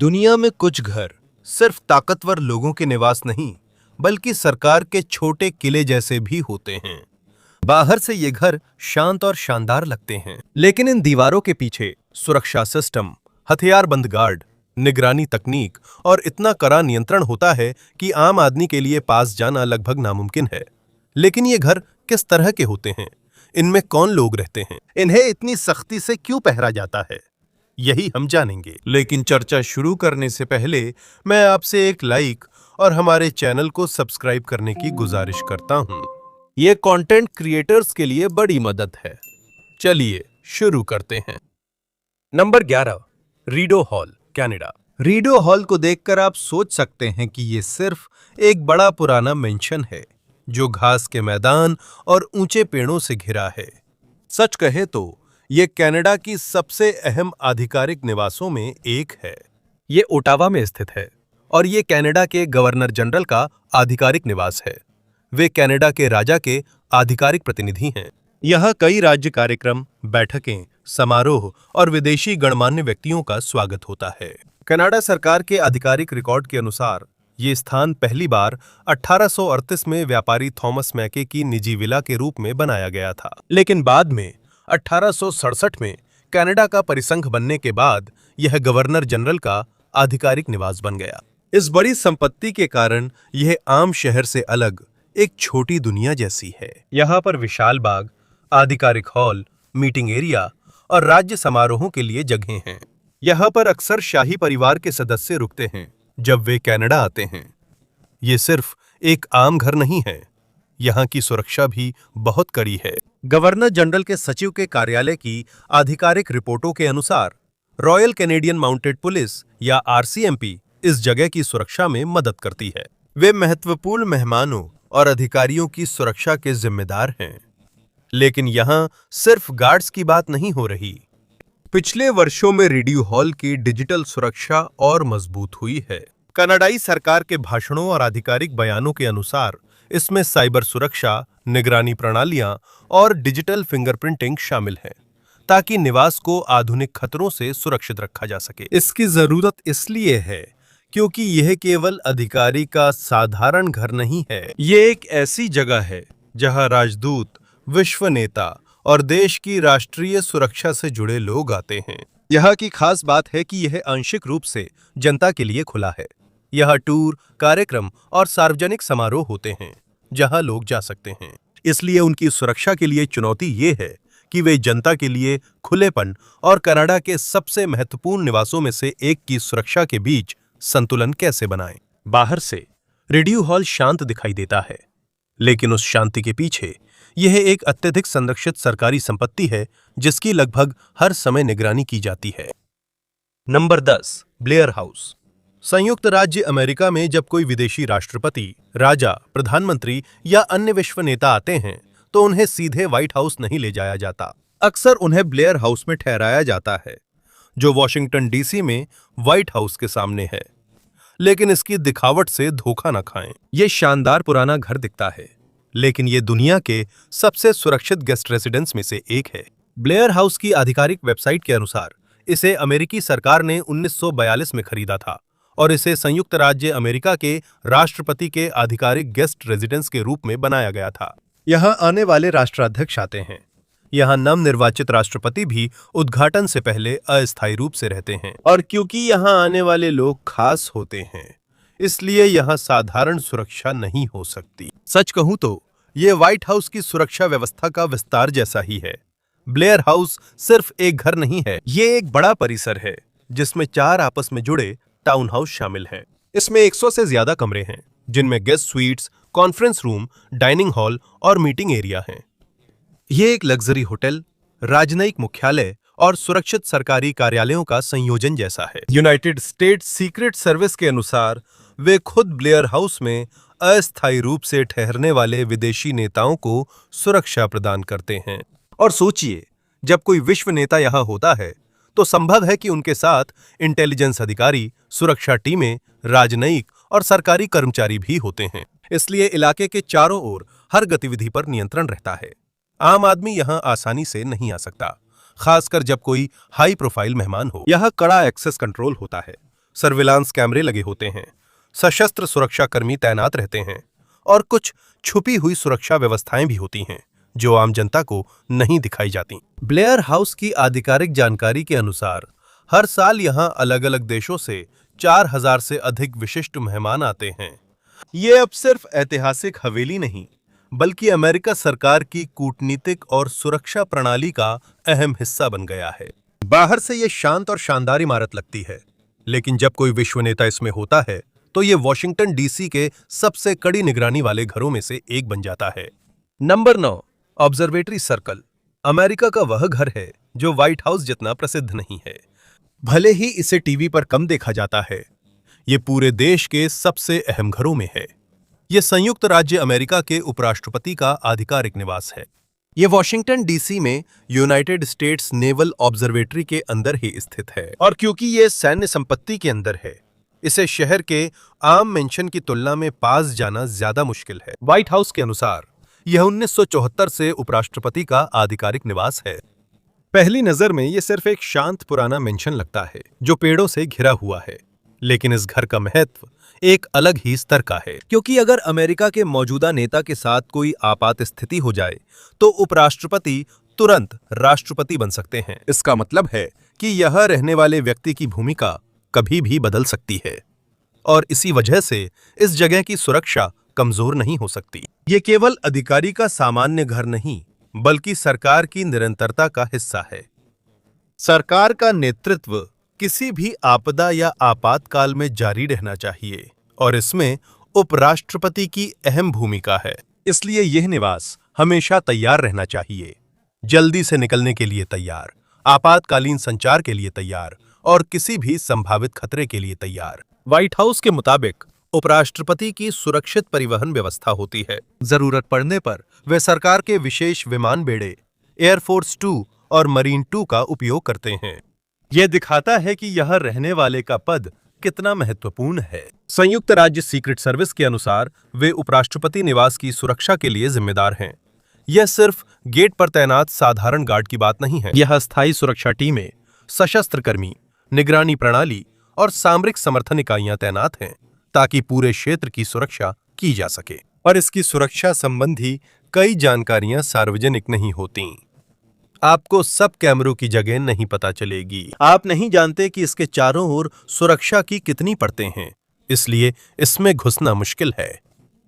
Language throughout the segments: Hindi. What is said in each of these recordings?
दुनिया में कुछ घर सिर्फ ताकतवर लोगों के निवास नहीं, बल्कि सरकार के छोटे किले जैसे भी होते हैं। बाहर से ये घर शांत और शानदार लगते हैं, लेकिन इन दीवारों के पीछे सुरक्षा सिस्टम, हथियारबंद गार्ड, निगरानी तकनीक और इतना कड़ा नियंत्रण होता है कि आम आदमी के लिए पास जाना लगभग नामुमकिन है। लेकिन ये घर किस तरह के होते हैं? इनमें कौन लोग रहते हैं? इन्हें इतनी सख्ती से क्यों पहरा जाता है? यही हम जानेंगे। लेकिन चर्चा शुरू करने से पहले मैं आपसे एक लाइक और हमारे चैनल को सब्सक्राइब करने की गुजारिश करता हूं। ये कंटेंट क्रिएटर्स के लिए बड़ी मदद है। चलिए शुरू करते हैं। Number 11, redo hall, Canada. Redo hall को देखकर आप सोच सकते हैं कि ये सिर्फ एक बड़ा पुराना मेंशन है जो घास के मैदान और ऊंचे पेड़ों से घिरा है। सच कहे तो ये कनाडा की सबसे अहम आधिकारिक निवासों में एक है। ये ओटावा में स्थित है और ये कनाडा के गवर्नर जनरल का आधिकारिक निवास है। वे कनाडा के राजा के आधिकारिक प्रतिनिधि हैं। यहाँ कई राज्य कार्यक्रम, बैठकें, समारोह और विदेशी गणमान्य व्यक्तियों का स्वागत होता है। कनाडा सरकार के आधिकारिक रिकॉर्ड के अनुसार ये स्थान पहली बार 1838 में व्यापारी थॉमस मैके की निजी विला के रूप में बनाया गया था, लेकिन बाद में 1867 में कनाडा का परिसंघ बनने के बाद यह गवर्नर जनरल का आधिकारिक निवास बन गया। इस बड़ी संपत्ति के कारण यह आम शहर से अलग एक छोटी दुनिया जैसी है। यहाँ पर विशाल बाग, आधिकारिक हॉल, मीटिंग एरिया और राज्य समारोहों के लिए जगहें हैं। यहाँ पर अक्सर शाही परिवार के सदस्य रुकते हैं जब वे कनाडा आते हैं। ये सिर्फ एक आम घर नहीं है, यहाँ की सुरक्षा भी बहुत कड़ी है। गवर्नर जनरल के सचिव के कार्यालय की आधिकारिक रिपोर्टों के अनुसार रॉयल कैनेडियन माउंटेड पुलिस या आरसीएमपी इस जगह की सुरक्षा में मदद करती है। वे महत्वपूर्ण मेहमानों और अधिकारियों की सुरक्षा के जिम्मेदार हैं। लेकिन यहाँ सिर्फ गार्ड्स की बात नहीं हो रही। पिछले वर्षों में रीडो हॉल की डिजिटल सुरक्षा और मजबूत हुई है। कनाडाई सरकार के भाषणों और आधिकारिक बयानों के अनुसार इसमें साइबर सुरक्षा, निगरानी प्रणालियां और डिजिटल फिंगरप्रिंटिंग शामिल है, ताकि निवास को आधुनिक खतरों से सुरक्षित रखा जा सके। इसकी जरूरत इसलिए है क्योंकि यह केवल अधिकारी का साधारण घर नहीं है। ये एक ऐसी जगह है जहां राजदूत, विश्व नेता और देश की राष्ट्रीय सुरक्षा से जुड़े लोग आते हैं। यहाँ की खास बात है कि यह आंशिक रूप से जनता के लिए खुला है। यहाँ टूर, कार्यक्रम और सार्वजनिक समारोह होते हैं जहां लोग जा सकते हैं। इसलिए उनकी सुरक्षा के लिए चुनौती ये है कि वे जनता के लिए खुलेपन और कनाडा के सबसे महत्वपूर्ण निवासों में से एक की सुरक्षा के बीच संतुलन कैसे बनाएं। बाहर से रीडो हॉल शांत दिखाई देता है, लेकिन उस शांति के पीछे यह एक अत्यधिक संरक्षित सरकारी संपत्ति है जिसकी लगभग हर समय निगरानी की जाती है। Number 10, Blair house. संयुक्त राज्य अमेरिका में जब कोई विदेशी राष्ट्रपति, राजा, प्रधानमंत्री या अन्य विश्व नेता आते हैं तो उन्हें सीधे व्हाइट हाउस नहीं ले जाया जाता। अक्सर उन्हें ब्लेयर हाउस में ठहराया जाता है, जो वॉशिंगटन डीसी में व्हाइट हाउस के सामने है। लेकिन इसकी दिखावट से धोखा न खाएं। ये शानदार पुराना घर दिखता है, लेकिन ये दुनिया के सबसे सुरक्षित गेस्ट रेजिडेंस में से एक है। ब्लेयर हाउस की आधिकारिक वेबसाइट के अनुसार इसे अमेरिकी सरकार ने 1942 में खरीदा था और इसे संयुक्त राज्य अमेरिका के राष्ट्रपति के आधिकारिक गेस्ट रेजिडेंस के रूप में बनाया गया था। यहाँ आने वाले राष्ट्राध्यक्ष आते हैं। यहाँ नवनिर्वाचित राष्ट्रपति भी उद्घाटन से पहले अस्थायी रूप से रहते हैं। और क्योंकि यहाँ आने वाले लोग खास होते हैं, इसलिए यहाँ साधारण सुरक्षा नहीं हो सकती। सच कहूं तो ये व्हाइट हाउस की सुरक्षा व्यवस्था का विस्तार जैसा ही है। ब्लेयर हाउस सिर्फ एक घर नहीं है, ये एक बड़ा परिसर है जिसमें 4 आपस में जुड़े टाउन हाउस शामिल हैं। इसमें 100 से ज्यादा कमरे हैं, जिनमें guest sweets, conference room, dining hall और मीटिंग एरिया हैं। ये एक लग्जरी होटल, राजनयिक मुख्यालय और सुरक्षित सरकारी कार्यालयों का संयोजन जैसा है। यूनाइटेड स्टेट्स सीक्रेट सर्विस के अनुसार वे खुद ब्लेयर हाउस में अस्थायी रूप से ठहरने वाले विदेशी नेताओं को सुरक्षा प्रदान करते हैं। और सोचिए, जब कोई विश्व नेता यहाँ होता है तो संभव है कि उनके साथ इंटेलिजेंस अधिकारी, सुरक्षा टीमें, राजनयिक और सरकारी कर्मचारी भी होते हैं। इसलिए इलाके के चारों ओर हर गतिविधि पर नियंत्रण रहता है। आम आदमी यहाँ आसानी से नहीं आ सकता, खासकर जब कोई हाई प्रोफाइल मेहमान हो। यहाँ कड़ा एक्सेस कंट्रोल होता है। सर्विलांस कैमरे लगे होते हैं, सशस्त्र सुरक्षाकर्मी तैनात रहते हैं और कुछ छुपी हुई सुरक्षा व्यवस्थाएं भी होती हैं जो आम जनता को नहीं दिखाई जाती। ब्लेयर हाउस की आधिकारिक जानकारी के अनुसार हर साल यहां अलग-अलग देशों से 4000 से अधिक विशिष्ट मेहमान आते हैं। ये अब सिर्फ ऐतिहासिक हवेली नहीं, बल्कि अमेरिका सरकार की कूटनीतिक और सुरक्षा प्रणाली का अहम हिस्सा बन गया है। बाहर से ये शांत और शानदार इमारत लगती है, लेकिन जब कोई विश्व नेता इसमें होता है तो ये वॉशिंगटन डीसी के सबसे कड़ी निगरानी वाले घरों में से एक बन जाता है। Number 9, observatory circle. अमेरिका का वह घर है जो व्हाइट हाउस जितना प्रसिद्ध नहीं है, भले ही इसे टीवी पर कम देखा जाता है। ये पूरे देश के सबसे अहम घरों में है। ये संयुक्त राज्य अमेरिका के उपराष्ट्रपति का आधिकारिक निवास है। ये वॉशिंगटन डीसी में यूनाइटेड स्टेट्स नेवल ऑब्जर्वेटरी के अंदर ही स्थित है, और क्योंकि ये सैन्य संपत्ति के अंदर है, इसे शहर के आम मेंशन की तुलना में पास जाना ज्यादा मुश्किल है। व्हाइट हाउस के अनुसार यह 1974 से उपराष्ट्रपति का आधिकारिक निवास है। पहली नजर में यह सिर्फ एक शांत पुराना मेंशन लगता है जो पेड़ों से घिरा हुआ है, लेकिन इस घर का महत्व एक अलग ही स्तर का है, क्योंकि अगर अमेरिका के मौजूदा नेता के साथ कोई आपात स्थिति हो जाए तो उपराष्ट्रपति तुरंत राष्ट्रपति बन सकते हैं। इसका मतलब है कि यह रहने वाले व्यक्ति की भूमिका कभी भी बदल सकती है, और इसी वजह से इस जगह की सुरक्षा कमजोर नहीं हो सकती। ये केवल अधिकारी का सामान्य घर नहीं, बल्कि सरकार की निरंतरता का हिस्सा है। सरकार का नेतृत्व किसी भी आपदा या आपातकाल में जारी रहना चाहिए, और इसमें उपराष्ट्रपति की अहम भूमिका है। इसलिए यह निवास हमेशा तैयार रहना चाहिए, जल्दी से निकलने के लिए तैयार, आपातकालीन संचार के लिए तैयार और किसी भी संभावित खतरे के लिए तैयार। व्हाइट हाउस के मुताबिक उपराष्ट्रपति की सुरक्षित परिवहन व्यवस्था होती है। जरूरत पड़ने पर वे सरकार के विशेष विमान बेड़े एयरफोर्स 2 और मरीन 2 का उपयोग करते हैं। यह दिखाता है कि यह रहने वाले का पद कितना महत्वपूर्ण है। संयुक्त राज्य सीक्रेट सर्विस के अनुसार वे उपराष्ट्रपति निवास की सुरक्षा के लिए जिम्मेदार हैं। यह सिर्फ गेट पर तैनात साधारण गार्ड की बात नहीं है। यह अस्थायी सुरक्षा टीमें, सशस्त्र कर्मी, निगरानी प्रणाली और सामरिक समर्थन इकाइयां तैनात हैं, ताकि पूरे क्षेत्र की सुरक्षा की जा सके। और इसकी सुरक्षा संबंधी कई जानकारियां सार्वजनिक नहीं होती। आपको सब कैमरों की जगह नहीं पता चलेगी। आप नहीं जानते कि इसके चारों ओर सुरक्षा की कितनी परतें हैं, इसलिए इसमें घुसना मुश्किल है।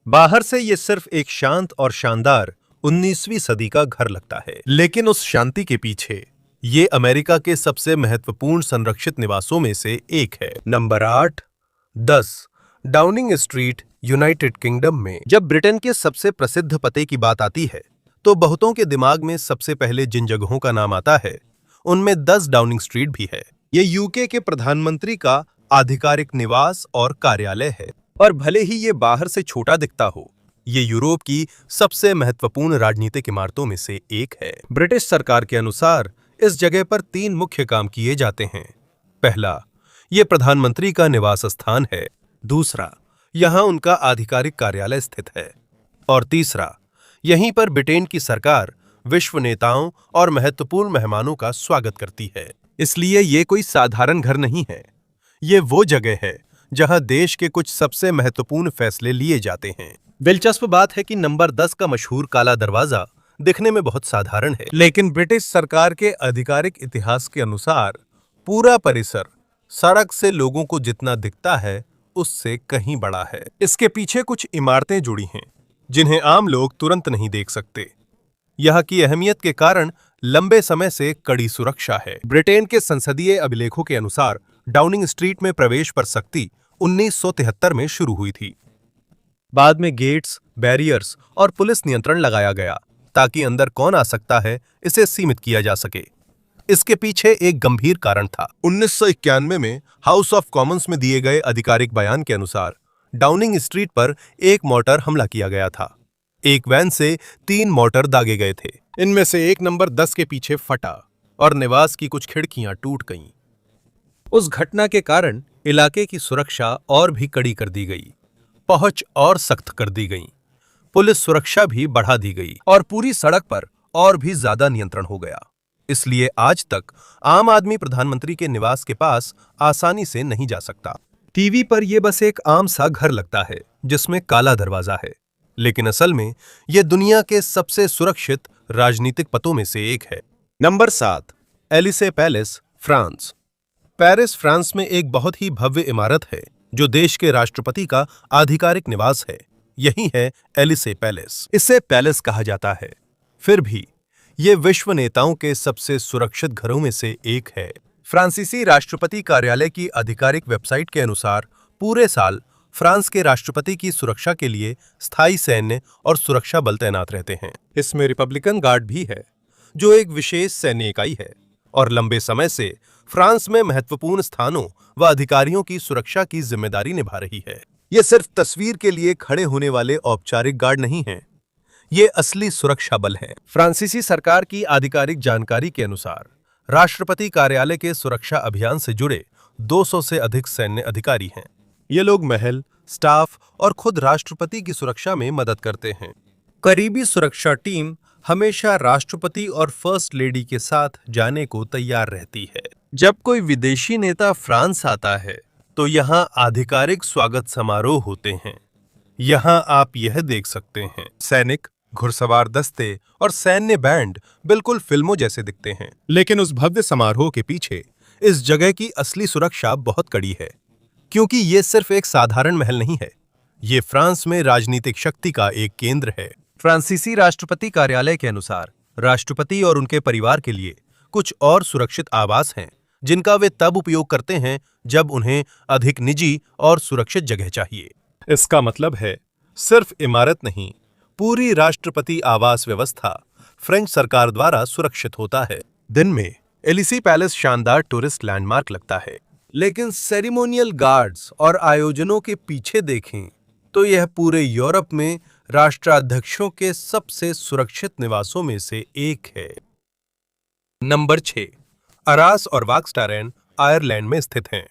बाहर से यह सिर्फ एक शांत और शानदार 19वीं सदी का घर लगता है, लेकिन उस शांति के पीछे ये अमेरिका के सबसे महत्वपूर्ण संरक्षित निवासों में से एक है। Number 8, 10 Downing street, United kingdom में। जब ब्रिटेन के सबसे प्रसिद्ध पते की बात आती है तो बहुतों के दिमाग में सबसे पहले जिन जगहों का नाम आता है उनमें 10 डाउनिंग स्ट्रीट भी है। ये यूके के प्रधानमंत्री का आधिकारिक निवास और कार्यालय है, और भले ही ये बाहर से छोटा दिखता हो, ये यूरोप की सबसे महत्वपूर्ण राजनीतिक इमारतों में से एक है। ब्रिटिश सरकार के अनुसार इस जगह पर 3 मुख्य काम किए जाते हैं। पहला, ये प्रधानमंत्री का निवास स्थान है। दूसरा, यहां उनका आधिकारिक कार्यालय स्थित है। और तीसरा, यहीं पर ब्रिटेन की सरकार विश्व नेताओं और महत्वपूर्ण मेहमानों का स्वागत करती है। इसलिए ये कोई साधारण घर नहीं है। ये वो जगह है जहां देश के कुछ सबसे महत्वपूर्ण फैसले लिए जाते हैं। दिलचस्प बात है कि नंबर 10 का मशहूर काला दरवाजा दिखने में बहुत साधारण है, लेकिन ब्रिटिश सरकार के आधिकारिक इतिहास के अनुसार पूरा परिसर सड़क से लोगों को जितना दिखता है उससे कहीं बड़ा है। इसके पीछे कुछ इमारतें जुड़ी हैं जिन्हें आम लोग तुरंत नहीं देख सकते। यह की अहमियत के कारण लंबे समय से कड़ी सुरक्षा है। ब्रिटेन के संसदीय अभिलेखों के अनुसार डाउनिंग स्ट्रीट में प्रवेश पर सख्ती 1973 में शुरू हुई थी। बाद में गेट्स, बैरियर्स और पुलिस नियंत्रण लगाया गया ताकि अंदर कौन आ सकता है इसे सीमित किया जा सके। इसके पीछे एक गंभीर कारण था। 1991 में हाउस ऑफ कॉमन्स में दिए गए आधिकारिक बयान के अनुसार डाउनिंग स्ट्रीट पर एक मोर्टार हमला किया गया था। एक वैन से 3 मोर्टार दागे गए थे। इनमें से एक नंबर 10 के पीछे फटा और निवास की कुछ खिड़कियां टूट गईं। उस घटना के कारण इलाके की सुरक्षा और भी कड़ी कर दी गई, पहुंच और सख्त कर दी गई, पुलिस सुरक्षा भी बढ़ा दी गई और पूरी सड़क पर और भी ज्यादा नियंत्रण हो गया। इसलिए आज तक आम आदमी प्रधानमंत्री के निवास के पास आसानी से नहीं जा सकता। टीवी पर यह बस एक आम सा घर लगता है जिसमें काला दरवाजा है, लेकिन असल में यह दुनिया के सबसे सुरक्षित राजनीतिक पतों में से एक है। Number 7, Elysee Palace, France. Paris, France में एक बहुत ही भव्य इमारत है जो देश के राष्ट्रपति का आधिकारिक निवास है। यही है एलिसे पैलेस। इसे पैलेस कहा जाता है, फिर भी ये विश्व नेताओं के सबसे सुरक्षित घरों में से एक है। फ्रांसीसी राष्ट्रपति कार्यालय की आधिकारिक वेबसाइट के अनुसार पूरे साल फ्रांस के राष्ट्रपति की सुरक्षा के लिए स्थायी सैन्य और सुरक्षा बल तैनात रहते हैं। इसमें रिपब्लिकन गार्ड भी है, जो एक विशेष सैन्य इकाई है और लंबे समय से फ्रांस में महत्वपूर्ण स्थानों व अधिकारियों की सुरक्षा की जिम्मेदारी निभा रही है। ये सिर्फ तस्वीर के लिए खड़े होने वाले औपचारिक गार्ड नहीं हैं, ये असली सुरक्षा बल हैं। फ्रांसीसी सरकार की आधिकारिक जानकारी के अनुसार राष्ट्रपति कार्यालय के सुरक्षा अभियान से जुड़े 200 से अधिक सैन्य अधिकारी हैं। ये लोग महल, स्टाफ और खुद राष्ट्रपति की सुरक्षा में मदद करते हैं। करीबी सुरक्षा टीम हमेशा राष्ट्रपति और फर्स्ट लेडी के साथ जाने को तैयार रहती है। जब कोई विदेशी नेता फ्रांस आता है तो यहाँ आधिकारिक स्वागत समारोह होते हैं। यहाँ आप यह देख सकते हैं, सैनिक, घुड़सवार दस्ते और सैन्य बैंड बिल्कुल फिल्मों जैसे दिखते हैं। लेकिन उस भव्य समारोह के पीछे इस जगह की असली सुरक्षा बहुत कड़ी है, क्योंकि ये सिर्फ एक साधारण महल नहीं है, ये फ्रांस में राजनीतिक शक्ति का एक केंद्र है। फ्रांसीसी राष्ट्रपति कार्यालय के अनुसार राष्ट्रपति और उनके परिवार के लिए कुछ और सुरक्षित आवास हैं, जिनका वे तब उपयोग करते हैं जब उन्हें अधिक निजी और सुरक्षित जगह चाहिए। इसका मतलब है सिर्फ इमारत नहीं, पूरी राष्ट्रपति आवास व्यवस्था फ्रेंच सरकार द्वारा सुरक्षित होता है। दिन में एलिसी पैलेस शानदार टूरिस्ट लैंडमार्क लगता है, लेकिन सेरेमोनियल गार्ड्स और आयोजनों के पीछे देखें तो यह पूरे यूरोप में राष्ट्राध्यक्षों के सबसे सुरक्षित निवासों में से एक है। नंबर 6, अरास और वाक्स्टारेन आयरलैंड में स्थित हैं।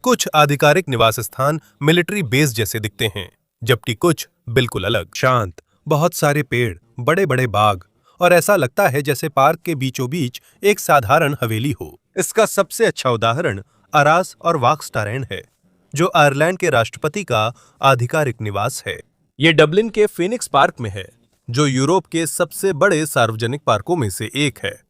कुछ आधिकारिक निवास स्थान मिलिट्री बेस जैसे दिखते हैं, जबकि कुछ बिल्कुल अलग, शांत, बहुत सारे पेड़, बड़े बड़े बाग और ऐसा लगता है जैसे पार्क के बीचों बीच एक साधारण हवेली हो। इसका सबसे अच्छा उदाहरण अरास और वाक्स्टारेन है, जो आयरलैंड के राष्ट्रपति का आधिकारिक निवास है। ये डबलिन के फीनिक्स पार्क में है, जो यूरोप के सबसे बड़े सार्वजनिक पार्कों में से एक है।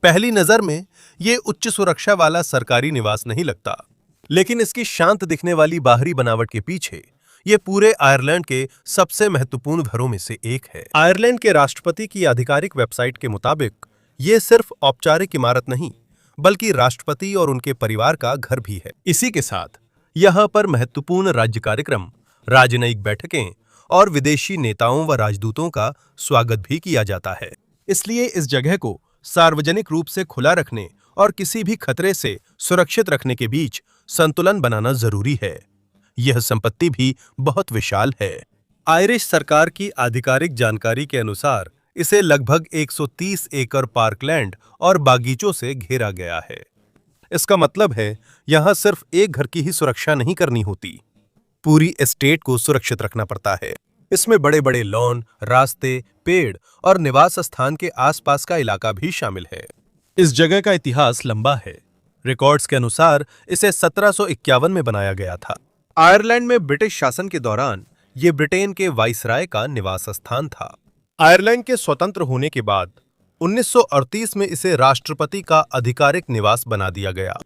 पहली नजर में ये उच्च सुरक्षा वाला सरकारी निवास नहीं लगता, लेकिन इसकी शांत दिखने वाली बाहरी बनावट के पीछे ये पूरे आयरलैंड के सबसे महत्वपूर्ण घरों में से एक है। आयरलैंड के राष्ट्रपति की आधिकारिक वेबसाइट के मुताबिक ये सिर्फ औपचारिक इमारत नहीं, बल्कि राष्ट्रपति और उनके परिवार का घर भी है। इसी के साथ यहाँ पर महत्वपूर्ण राज्य कार्यक्रम, राजनयिक बैठकें और विदेशी नेताओं व राजदूतों का स्वागत भी किया जाता है। इसलिए इस जगह को सार्वजनिक रूप से खुला रखने और किसी भी खतरे से सुरक्षित रखने के बीच संतुलन बनाना जरूरी है। यह संपत्ति भी बहुत विशाल है। आयरिश सरकार की आधिकारिक जानकारी के अनुसार इसे लगभग 130 एकड़ पार्कलैंड और बागीचों से घेरा गया है। इसका मतलब है यहाँ सिर्फ एक घर की ही सुरक्षा नहीं करनी होती, पूरी एस्टेट को सुरक्षित रखना पड़ता है। इसमें बड़े बड़े लॉन, रास्ते, पेड़ और निवास स्थान के आसपास का इलाका भी शामिल है। इस जगह का इतिहास लंबा है। रिकॉर्ड्स के अनुसार इसे 1751 में बनाया गया था। आयरलैंड में ब्रिटिश शासन के दौरान ये ब्रिटेन के वाइसराय का निवास स्थान था। आयरलैंड के स्वतंत्र होने के बाद 1938 में इसे राष्ट्रपति का आधिकारिक निवास बना दिया गया।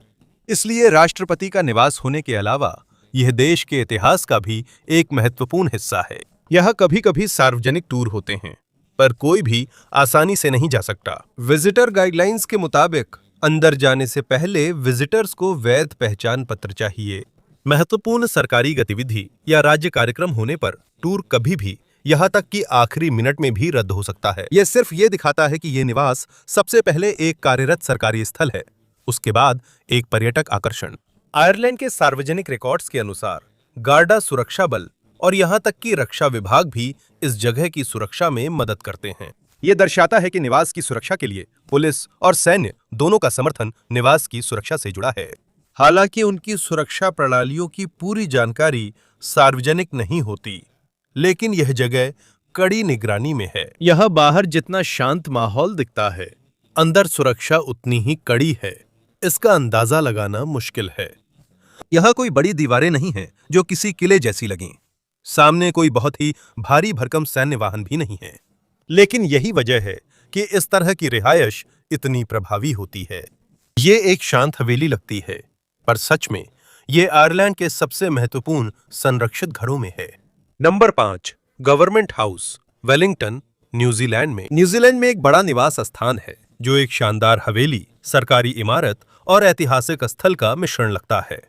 इसलिए राष्ट्रपति का निवास होने के अलावा यह देश के इतिहास का भी एक महत्वपूर्ण हिस्सा है। यह कभी-कभी सार्वजनिक टूर होते हैं, पर कोई भी आसानी से नहीं जा सकता। विजिटर गाइडलाइंस के मुताबिक अंदर जाने से पहले विजिटर्स को वैध पहचान पत्र चाहिए। महत्वपूर्ण सरकारी गतिविधि या राज्य कार्यक्रम होने पर टूर कभी भी, यहाँ तक कि आखिरी मिनट में भी रद्द हो सकता है। यह सिर्फ ये दिखाता है कि यह निवास सबसे पहले एक कार्यरत सरकारी स्थल है, उसके बाद एक पर्यटक आकर्षण। आयरलैंड के सार्वजनिक रिकॉर्ड्स के अनुसार गार्डा सुरक्षा बल और यहाँ तक कि रक्षा विभाग भी इस जगह की सुरक्षा में मदद करते हैं। यह दर्शाता है कि निवास की सुरक्षा के लिए पुलिस और सैन्य दोनों का समर्थन निवास की सुरक्षा से जुड़ा है। हालांकि उनकी सुरक्षा प्रणालियों की पूरी जानकारी सार्वजनिक नहीं होती, लेकिन यह जगह कड़ी निगरानी में है। यह बाहर जितना शांत माहौल दिखता है, अंदर सुरक्षा उतनी ही कड़ी है, इसका अंदाजा लगाना मुश्किल है। यह कोई बड़ी दीवारें नहीं हैं जो किसी किले जैसी लगें। सामने कोई बहुत ही भारी भरकम सैन्य वाहन भी नहीं है, लेकिन यही वजह है कि इस तरह की रिहायश इतनी प्रभावी होती है। ये एक शांत हवेली लगती है, पर सच में ये आयरलैंड के सबसे महत्वपूर्ण संरक्षित घरों में है। Number 5, government house, Wellington, New Zealand में। न्यूजीलैंड में एक बड़ा निवास स्थान है जो एक शानदार हवेली, सरकारी इमारत और ऐतिहासिक स्थल का मिश्रण लगता है।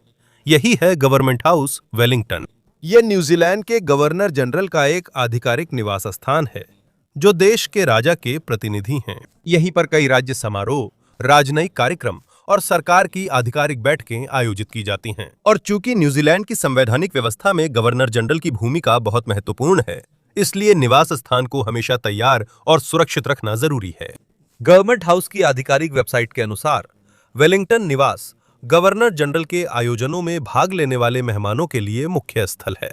यही है गवर्नमेंट हाउस, वेलिंगटन। यह न्यूजीलैंड के गवर्नर जनरल का एक आधिकारिक निवास स्थान है जो देश के राजा के प्रतिनिधि हैं। यहीं पर कई राज्य समारोह, राजनयिक कार्यक्रम और सरकार की आधिकारिक बैठकें आयोजित की जाती हैं। और चूंकि न्यूजीलैंड की संवैधानिक व्यवस्था में गवर्नर जनरल की भूमिका बहुत महत्वपूर्ण है, इसलिए निवास स्थान को हमेशा तैयार और सुरक्षित रखना जरूरी है। गवर्नमेंट हाउस की आधिकारिक वेबसाइट के अनुसार वेलिंगटन निवास गवर्नर जनरल के आयोजनों में भाग लेने वाले मेहमानों के लिए मुख्य स्थल है।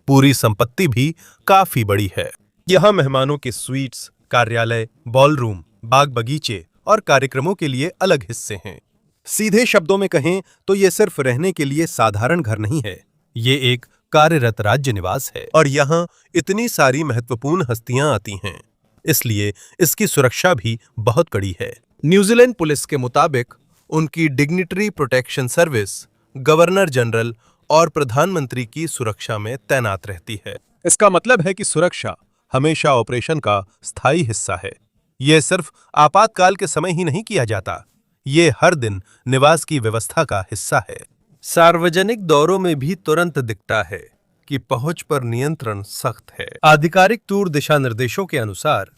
पूरी संपत्ति भी काफी बड़ी है। यहाँ मेहमानों के स्वीट्स, कार्यालय, बॉलरूम, बाग बगीचे और कार्यक्रमों के लिए अलग हिस्से हैं। सीधे शब्दों में कहें तो ये सिर्फ रहने के लिए साधारण घर नहीं है, ये एक कार्यरत राज्य निवास है। और यहाँ इतनी सारी महत्वपूर्ण हस्तियां आती हैं, इसलिए इसकी सुरक्षा भी बहुत कड़ी है। न्यूजीलैंड पुलिस के मुताबिक उनकी dignitary protection service governor general और प्रधानमंत्री की सुरक्षा में तैनात रहती है। इसका मतलब है कि सुरक्षा हमेशा ऑपरेशन का स्थायी हिस्सा है। यह सिर्फ आपातकाल के समय ही नहीं किया जाता, ये हर दिन निवास की व्यवस्था का हिस्सा है। सार्वजनिक दौरों में भी तुरंत दिखता है कि पहुंच पर नियंत्रण सख्त है। आधिकारिक टूर दिशा निर्देशों के अनुसार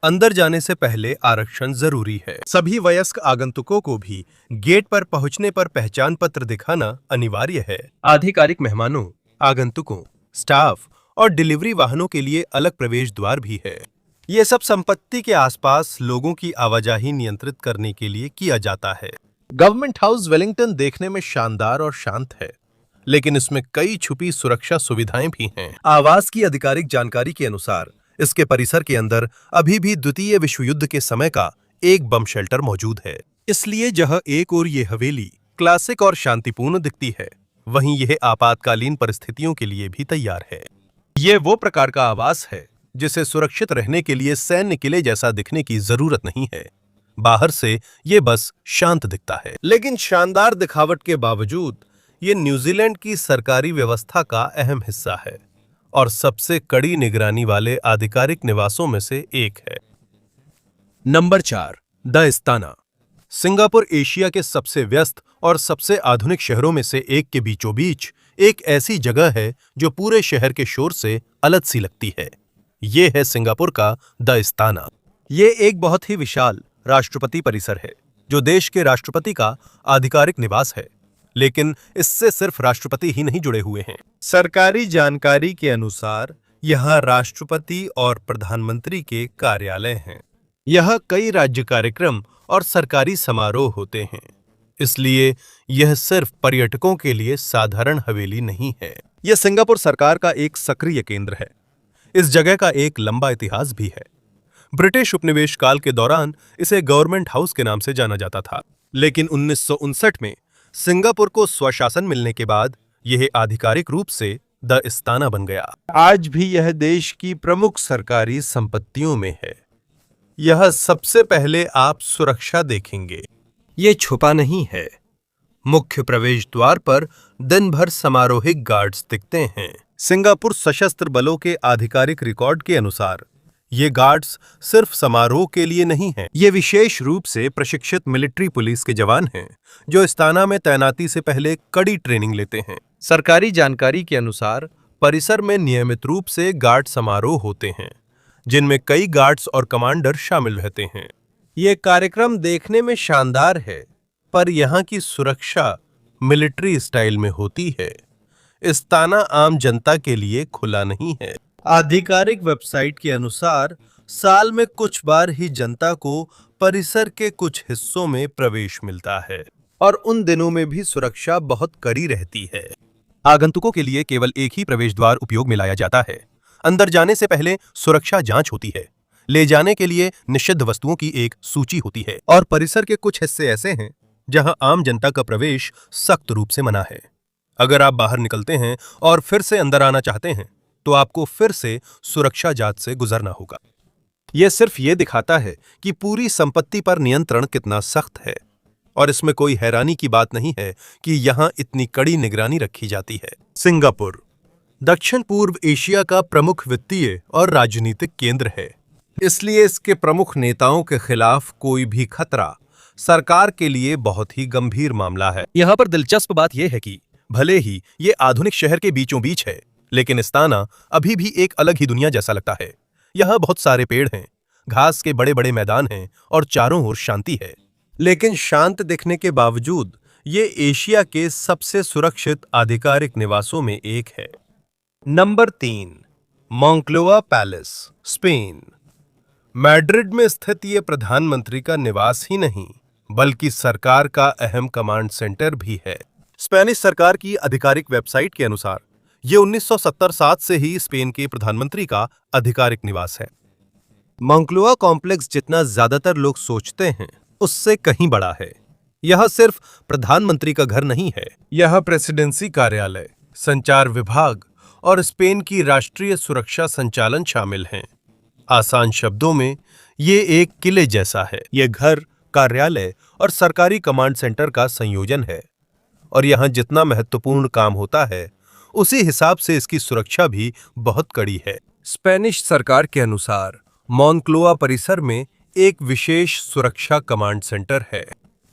अंदर जाने से पहले आरक्षण जरूरी है। सभी वयस्क आगंतुकों को भी गेट पर पहुंचने पर पहचान पत्र दिखाना अनिवार्य है। आधिकारिक मेहमानों, आगंतुकों, स्टाफ और डिलीवरी वाहनों के लिए अलग प्रवेश द्वार भी है। ये सब संपत्ति के आसपास लोगों की आवाजाही नियंत्रित करने के लिए किया जाता है। गवर्नमेंट हाउस वेलिंगटन देखने में शानदार और शांत है, लेकिन इसमें कई छुपी सुरक्षा सुविधाएं भी हैं। आवास की आधिकारिक जानकारी के अनुसार इसके परिसर के अंदर अभी भी द्वितीय विश्व युद्ध के समय का एक बम शेल्टर मौजूद है। इसलिए जहां एक ओर ये हवेली क्लासिक और शांतिपूर्ण दिखती है, वहीं यह आपातकालीन परिस्थितियों के लिए भी तैयार है। ये वो प्रकार का आवास है जिसे सुरक्षित रहने के लिए सैन्य किले जैसा दिखने की जरूरत नहीं है। बाहर से ये बस शांत दिखता है, लेकिन शानदार दिखावट के बावजूद ये न्यूजीलैंड की सरकारी व्यवस्था का अहम हिस्सा है और सबसे कड़ी निगरानी वाले आधिकारिक निवासों में से एक है। Number 4, the Istana. Singapore Asia के सबसे व्यस्त और सबसे आधुनिक शहरों में से एक के बीचों बीच एक ऐसी जगह है जो पूरे शहर के शोर से अलग सी लगती है। ये है सिंगापुर का द इस्ताना। ये एक बहुत ही विशाल राष्ट्रपति परिसर है जो देश के राष्ट्रपति का आधिकारिक निवास है, लेकिन इससे सिर्फ राष्ट्रपति ही नहीं जुड़े हुए हैं। सरकारी जानकारी के अनुसार यहाँ राष्ट्रपति और प्रधानमंत्री के कार्यालय हैं। यह कई राज्य कार्यक्रम और सरकारी समारोह होते हैं, इसलिए यह सिर्फ पर्यटकों के लिए साधारण हवेली नहीं है। यह सिंगापुर सरकार का एक सक्रिय केंद्र है। इस जगह का एक लंबा इतिहास भी है। ब्रिटिश उपनिवेश काल के दौरान इसे गवर्नमेंट हाउस के नाम से जाना जाता था, लेकिन 1959 में सिंगापुर को स्वशासन मिलने के बाद यह आधिकारिक रूप से द इस्ताना बन गया। आज भी यह देश की प्रमुख सरकारी संपत्तियों में है। यह सबसे पहले आप सुरक्षा देखेंगे। ये छुपा नहीं है। मुख्य प्रवेश द्वार पर दिन भर समारोहिक गार्ड्स दिखते हैं। सिंगापुर सशस्त्र बलों के आधिकारिक रिकॉर्ड के अनुसार ये गार्ड्स सिर्फ समारोह के लिए नहीं हैं। ये विशेष रूप से प्रशिक्षित मिलिट्री पुलिस के जवान हैं जो इस्ताना में तैनाती से पहले कड़ी ट्रेनिंग लेते हैं। सरकारी जानकारी के अनुसार परिसर में नियमित रूप से गार्ड समारोह होते हैं, जिनमें कई गार्ड्स और कमांडर शामिल रहते हैं। ये कार्यक्रम देखने में शानदार है, पर यहाँ की सुरक्षा मिलिट्री स्टाइल में होती है। इस्ताना आम जनता के लिए खुला नहीं है। आधिकारिक वेबसाइट के अनुसार साल में कुछ बार ही जनता को परिसर के कुछ हिस्सों में प्रवेश मिलता है और उन दिनों में भी सुरक्षा बहुत कड़ी रहती है। आगंतुकों के लिए केवल एक ही प्रवेश द्वार उपयोग में लाया जाता है। अंदर जाने से पहले सुरक्षा जांच होती है। ले जाने के लिए निषिद्ध वस्तुओं की एक सूची होती है और परिसर के कुछ हिस्से ऐसे हैं जहां आम जनता का प्रवेश सख्त रूप से मना है। अगर आप बाहर निकलते हैं और फिर से अंदर आना चाहते हैं तो आपको फिर से सुरक्षा जांच से गुजरना होगा। यह सिर्फ ये दिखाता है कि पूरी संपत्ति पर नियंत्रण कितना सख्त है और इसमें कोई हैरानी की बात नहीं है कि यहां इतनी कड़ी निगरानी रखी जाती है। सिंगापुर दक्षिण पूर्व एशिया का प्रमुख वित्तीय और राजनीतिक केंद्र है, इसलिए इसके प्रमुख नेताओं के खिलाफ कोई भी खतरा सरकार के लिए बहुत ही गंभीर मामला है। यहां पर दिलचस्प बात यह है कि भले ही ये आधुनिक शहर के बीचों बीच है, लेकिन इस्ताना अभी भी एक अलग ही दुनिया जैसा लगता है। यहाँ बहुत सारे पेड़ हैं, घास के बड़े बड़े मैदान हैं और चारों ओर शांति है। लेकिन शांत दिखने के बावजूद ये एशिया के सबसे सुरक्षित आधिकारिक निवासों में एक है। Number 3, Moncloa Palace, Spain. Madrid में स्थित ये प्रधानमंत्री का निवास ही नहीं बल्कि सरकार का अहम कमांड सेंटर भी है। स्पेनिश सरकार की आधिकारिक वेबसाइट के अनुसार ये 1970 से ही स्पेन के प्रधानमंत्री का आधिकारिक निवास है। मोंक्लोआ कॉम्प्लेक्स जितना ज्यादातर लोग सोचते हैं उससे कहीं बड़ा है। यह सिर्फ प्रधानमंत्री का घर नहीं है, यह प्रेसिडेंसी कार्यालय, संचार विभाग और स्पेन की राष्ट्रीय सुरक्षा संचालन शामिल हैं। आसान शब्दों में ये एक किले जैसा है। ये घर, कार्यालय और सरकारी कमांड सेंटर का संयोजन है और यहाँ जितना महत्वपूर्ण काम होता है उसी हिसाब से इसकी सुरक्षा भी बहुत कड़ी है। स्पेनिश सरकार के अनुसार मोंक्लोआ परिसर में एक विशेष सुरक्षा कमांड सेंटर है।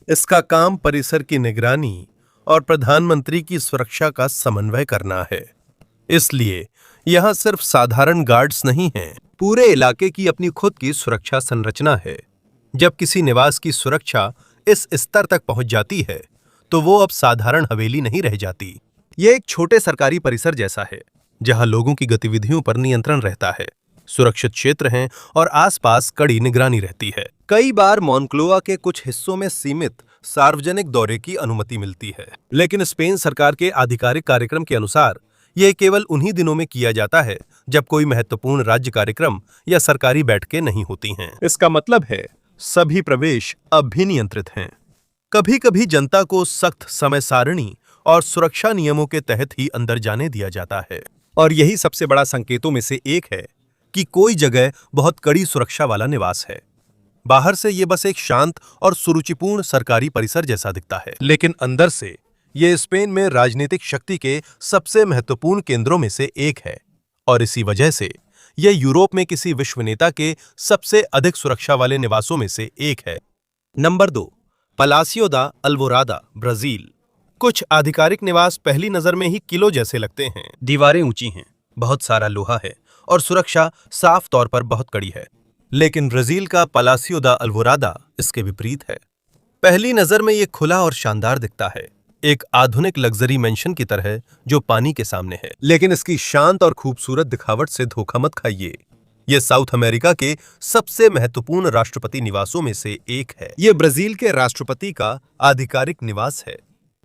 इसका काम परिसर की निगरानी और प्रधानमंत्री की सुरक्षा का समन्वय करना है। इसलिए यहाँ सिर्फ साधारण गार्ड्स नहीं हैं, पूरे इलाके की अपनी खुद की सुरक्षा संरचना है। जब किसी निवास की सुरक्षा इस स्तर तक पहुंच जाती है तो वो अब साधारण हवेली नहीं रह जाती। ये एक छोटे सरकारी परिसर जैसा है जहां लोगों की गतिविधियों पर नियंत्रण रहता है, सुरक्षित क्षेत्र हैं और आसपास कड़ी निगरानी रहती है। कई बार मोंक्लोआ के कुछ हिस्सों में सीमित सार्वजनिक दौरे की अनुमति मिलती है, लेकिन स्पेन सरकार के आधिकारिक कार्यक्रम के अनुसार यह केवल उन्हीं दिनों में किया जाता है जब कोई महत्वपूर्ण राज्य कार्यक्रम या सरकारी बैठकें नहीं होती हैं। इसका मतलब है सभी प्रवेश अब भी नियंत्रित हैं। कभी कभी जनता को सख्त समय सारणी और सुरक्षा नियमों के तहत ही अंदर जाने दिया जाता है और यही सबसे बड़ा संकेतों में से एक है कि कोई जगह बहुत कड़ी सुरक्षा वाला निवास है। बाहर से ये बस एक शांत और सुरुचिपूर्ण सरकारी परिसर जैसा दिखता है, लेकिन अंदर से ये स्पेन में राजनीतिक शक्ति के सबसे महत्वपूर्ण केंद्रों में से एक है और इसी वजह से यह यूरोप में किसी विश्व नेता के सबसे अधिक सुरक्षा वाले निवासों में से एक है। नंबर 2, पलासियो दा अल्वोरादा, ब्राजील। कुछ आधिकारिक निवास पहली नजर में ही किलो जैसे लगते हैं। दीवारें ऊंची हैं, बहुत सारा लोहा है और सुरक्षा साफ तौर पर बहुत कड़ी है। लेकिन ब्राजील का पलासियो दा अल्वोरादा इसके विपरीत है। पहली नजर में यह खुला और शानदार दिखता है, एक आधुनिक लग्जरी मेंशन की तरह जो पानी के सामने है। लेकिन इसकी शांत और खूबसूरत दिखावट से धोखा मत खाइए। यह साउथ अमेरिका के सबसे महत्वपूर्ण राष्ट्रपति निवासों में से एक है। यह ब्राजील के राष्ट्रपति का आधिकारिक निवास है।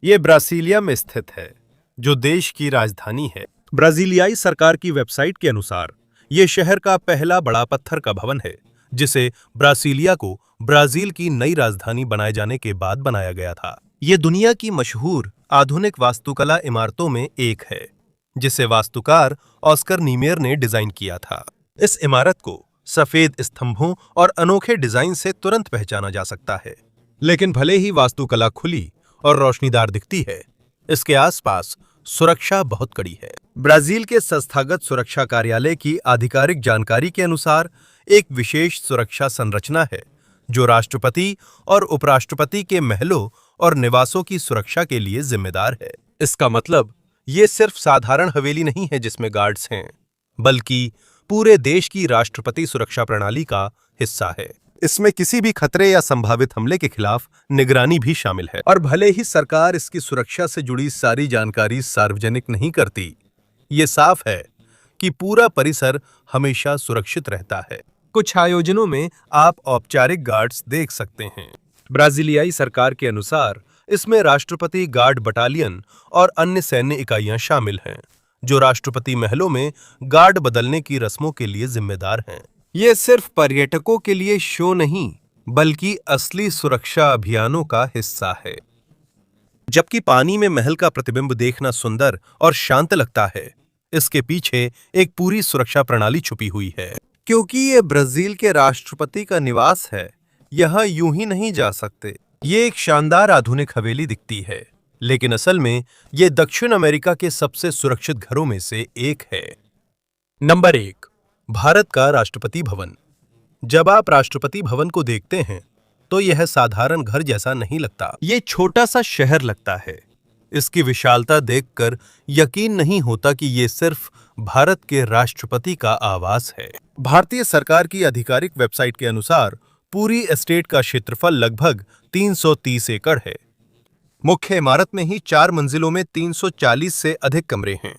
यह ब्रासीलिया में स्थित है, जो देश की राजधानी है। ब्राजीलियाई सरकार की वेबसाइट के अनुसार यह शहर का पहला बड़ा पत्थर का भवन है, जिसे ब्रासीलिया को ब्राजील की नई राजधानी बनाए जाने के बाद बनाया गया था। यह दुनिया की मशहूर आधुनिक वास्तुकला इमारतों में एक है, जिसे वास्तुकार ऑस्कर नीमेयर ने डिजाइन किया था। इस इमारत को सफेद स्तंभों और अनोखे डिजाइन से तुरंत पहचाना जा सकता है। लेकिन भले ही वास्तुकला खुली और रोशनीदार दिखती है, इसके आसपास सुरक्षा बहुत कड़ी है। ब्राजील के संस्थागत सुरक्षा कार्यालय की आधिकारिक जानकारी के अनुसार एक विशेष सुरक्षा संरचना है जो राष्ट्रपति और उपराष्ट्रपति के महलों और निवासों की सुरक्षा के लिए जिम्मेदार है। इसका मतलब ये सिर्फ साधारण हवेली नहीं है जिसमें गार्ड्स हैं, बल्कि पूरे देश की राष्ट्रपति सुरक्षा प्रणाली का हिस्सा है। इसमें किसी भी खतरे या संभावित हमले के खिलाफ निगरानी भी शामिल है। और भले ही सरकार इसकी सुरक्षा से जुड़ी सारी जानकारी सार्वजनिक नहीं करती, ये साफ है कि पूरा परिसर हमेशा सुरक्षित रहता है। कुछ आयोजनों में आप औपचारिक गार्ड्स देख सकते हैं। ब्राजीलियाई सरकार के अनुसार इसमें राष्ट्रपति गार्ड बटालियन और अन्य सैन्य इकाइयां शामिल हैं, जो राष्ट्रपति महलों में गार्ड बदलने की रस्मों के लिए जिम्मेदार हैं। ये सिर्फ पर्यटकों के लिए शो नहीं, बल्कि असली सुरक्षा अभियानों का हिस्सा है। जबकि पानी में महल का प्रतिबिंब देखना सुंदर और शांत लगता है, इसके पीछे एक पूरी सुरक्षा प्रणाली छुपी हुई है। क्योंकि ये ब्राजील के राष्ट्रपति का निवास है, यहाँ यूं ही नहीं जा सकते। ये एक शानदार आधुनिक हवेली दिखती है, लेकिन असल में ये दक्षिण अमेरिका के सबसे सुरक्षित घरों में से एक है। नंबर 1, भारत का राष्ट्रपति भवन। जब आप राष्ट्रपति भवन को देखते हैं तो यह साधारण घर जैसा नहीं लगता, ये छोटा सा शहर लगता है। इसकी विशालता देखकर यकीन नहीं होता कि ये सिर्फ भारत के राष्ट्रपति का आवास है। भारतीय सरकार की आधिकारिक वेबसाइट के अनुसार पूरी एस्टेट का क्षेत्रफल लगभग 330 एकड़ है। मुख्य इमारत में ही 4 मंजिलों में 340 से अधिक कमरे हैं।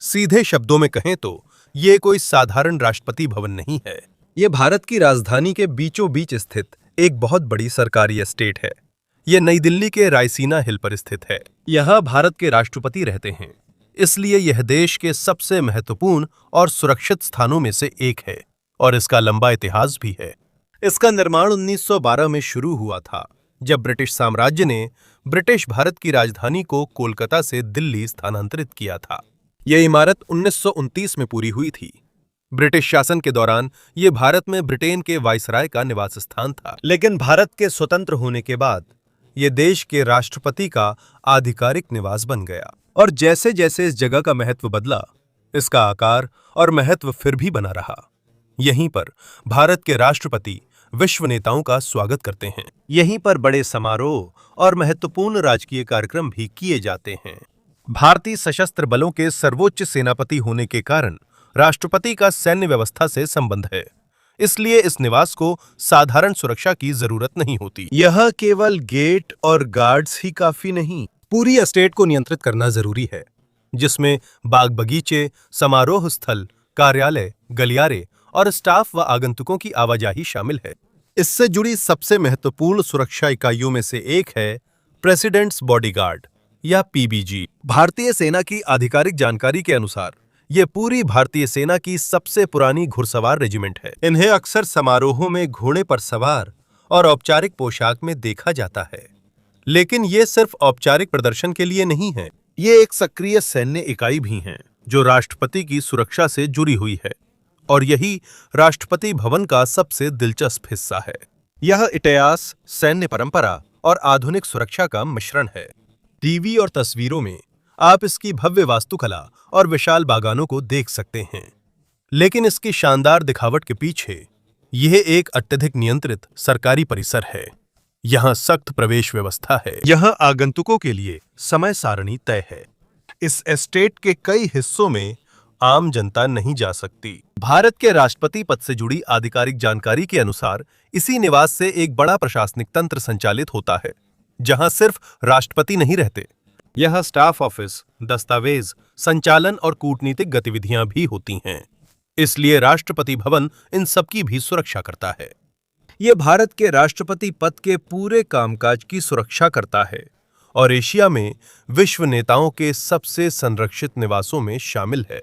सीधे शब्दों में कहें तो ये कोई साधारण राष्ट्रपति भवन नहीं है, ये भारत की राजधानी के बीचों बीच स्थित एक बहुत बड़ी सरकारी एस्टेट है। ये नई दिल्ली के रायसीना हिल पर स्थित है। यहाँ भारत के राष्ट्रपति रहते हैं, इसलिए यह देश के सबसे महत्वपूर्ण और सुरक्षित स्थानों में से एक है और इसका लंबा इतिहास भी है। इसका निर्माण 1912 में शुरू हुआ था, जब ब्रिटिश साम्राज्य ने ब्रिटिश भारत की राजधानी को कोलकाता से दिल्ली स्थानांतरित किया था। यह इमारत 1929 में पूरी हुई थी। ब्रिटिश शासन के दौरान यह भारत में ब्रिटेन के वायसराय का निवास स्थान था, लेकिन भारत के स्वतंत्र होने के बाद यह देश के राष्ट्रपति का आधिकारिक निवास बन गया। और जैसे जैसे इस जगह का महत्व बदला, इसका आकार और महत्व फिर भी बना रहा। यहीं पर भारत के राष्ट्रपति विश्व नेताओं का स्वागत करते हैं। यहीं पर बड़े समारोह और महत्वपूर्ण राजकीय कार्यक्रम भी किए जाते हैं। भारतीय सशस्त्र बलों के सर्वोच्च सेनापति होने के कारण राष्ट्रपति का सैन्य व्यवस्था से संबंध है, इसलिए इस निवास को साधारण सुरक्षा की जरूरत नहीं होती। यह केवल गेट और गार्ड्स ही काफी नहीं, पूरी एस्टेट को नियंत्रित करना जरूरी है, जिसमें बाग बगीचे, समारोह स्थल, कार्यालय, गलियारे और स्टाफ व आगंतुकों की आवाजाही शामिल है। इससे जुड़ी सबसे महत्वपूर्ण सुरक्षा इकाइयों में से एक है प्रेसिडेंट्स बॉडीगार्ड या पीबीजी। भारतीय सेना की आधिकारिक जानकारी के अनुसार यह पूरी भारतीय सेना की सबसे पुरानी घुड़सवार रेजिमेंट है। इन्हें अक्सर समारोहों में घोड़े पर सवार और औपचारिक पोशाक में देखा जाता है, लेकिन ये सिर्फ औपचारिक प्रदर्शन के लिए नहीं है। ये एक सक्रिय सैन्य इकाई भी हैं, जो राष्ट्रपति की सुरक्षा से जुड़ी हुई है, और यही राष्ट्रपति भवन का सबसे दिलचस्प हिस्सा है। यह इतिहास, सैन्य परंपरा और आधुनिक सुरक्षा का मिश्रण है। टीवी और तस्वीरों में आप इसकी भव्य वास्तुकला और विशाल बागानों को देख सकते हैं, लेकिन इसकी शानदार दिखावट के पीछे यह एक अत्यधिक नियंत्रित सरकारी परिसर है। यहाँ सख्त प्रवेश व्यवस्था है। यहाँ आगंतुकों के लिए समय सारणी तय है। इस एस्टेट के कई हिस्सों में आम जनता नहीं जा सकती। भारत के राष्ट्रपति पद से जुड़ी आधिकारिक जानकारी के अनुसार इसी निवास से एक बड़ा प्रशासनिक तंत्र संचालित होता है, जहां सिर्फ राष्ट्रपति नहीं रहते। यह स्टाफ ऑफिस, दस्तावेज, संचालन और कूटनीतिक गतिविधियां भी होती हैं। इसलिए राष्ट्रपति भवन इन सबकी भी सुरक्षा करता है। यह भारत के राष्ट्रपति पद के पूरे कामकाज की सुरक्षा करता है और एशिया में विश्व नेताओं के सबसे संरक्षित निवासों में शामिल है।